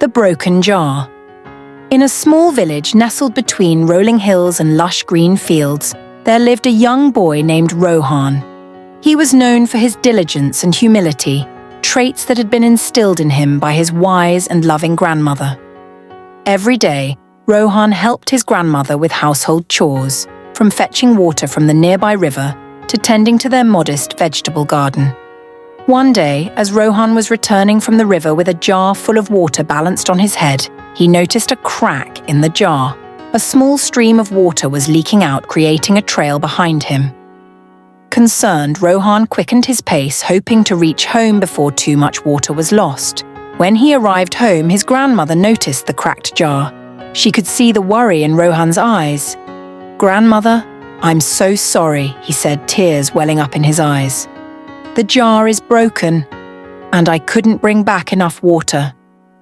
The Broken Jar. In a small village nestled between rolling hills and lush green fields, there lived a young boy named Rohan. He was known for his diligence and humility, traits that had been instilled in him by his wise and loving grandmother. Every day, Rohan helped his grandmother with household chores, from fetching water from the nearby river to tending to their modest vegetable garden. One day, as Rohan was returning from the river with a jar full of water balanced on his head, he noticed a crack in the jar. A small stream of water was leaking out, creating a trail behind him. Concerned, Rohan quickened his pace, hoping to reach home before too much water was lost. When he arrived home, his grandmother noticed the cracked jar. She could see the worry in Rohan's eyes. "Grandmother, I'm so sorry," he said, tears welling up in his eyes. "The jar is broken, and I couldn't bring back enough water."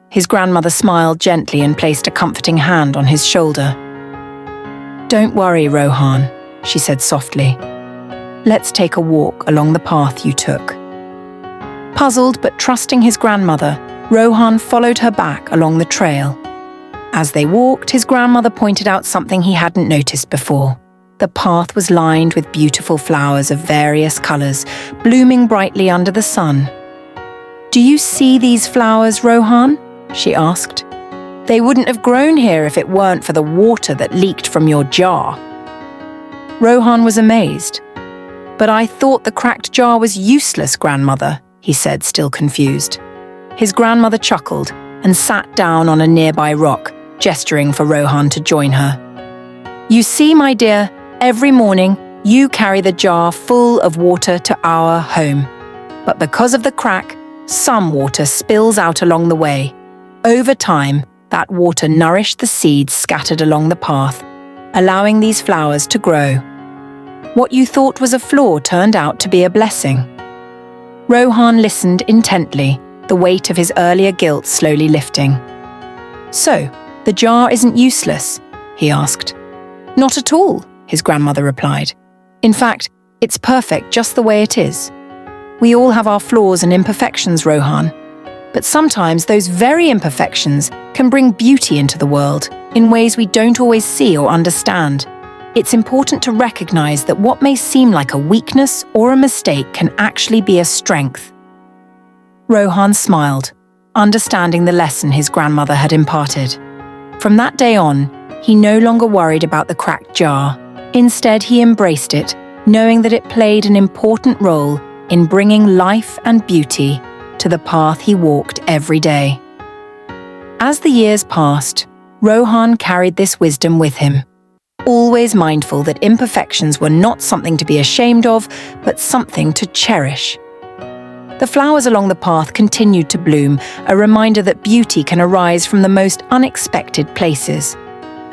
His grandmother smiled gently and placed a comforting hand on his shoulder. "Don't worry, Rohan," she said softly. "Let's take a walk along the path you took." Puzzled but trusting his grandmother, Rohan followed her back along the trail. As they walked, his grandmother pointed out something he hadn't noticed before. The path was lined with beautiful flowers of various colors, blooming brightly under the sun. "Do you see these flowers, Rohan?" she asked. "They wouldn't have grown here if it weren't for the water that leaked from your jar." Rohan was amazed. "But I thought the cracked jar was useless, grandmother," he said, still confused. His grandmother chuckled and sat down on a nearby rock, gesturing for Rohan to join her. "You see, my dear, every morning you carry the jar full of water to our home. But because of the crack, some water spills out along the way. Over time, that water nourished the seeds scattered along the path, allowing these flowers to grow. What you thought was a flaw turned out to be a blessing." Rohan listened intently, the weight of his earlier guilt slowly lifting. "So, the jar isn't useless?" he asked. "Not at all," his grandmother replied. "In fact, it's perfect just the way it is. We all have our flaws and imperfections, Rohan. But sometimes those very imperfections can bring beauty into the world in ways we don't always see or understand. It's important to recognize that what may seem like a weakness or a mistake can actually be a strength." Rohan smiled, understanding the lesson his grandmother had imparted. From that day on, he no longer worried about the cracked jar. Instead, he embraced it, knowing that it played an important role in bringing life and beauty to the path he walked every day. As the years passed, Rohan carried this wisdom with him, always mindful that imperfections were not something to be ashamed of, but something to cherish. The flowers along the path continued to bloom, a reminder that beauty can arise from the most unexpected places.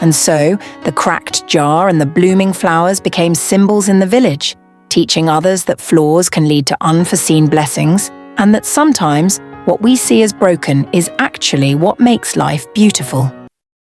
And so, the cracked jar and the blooming flowers became symbols in the village, teaching others that flaws can lead to unforeseen blessings, and that sometimes what we see as broken is actually what makes life beautiful.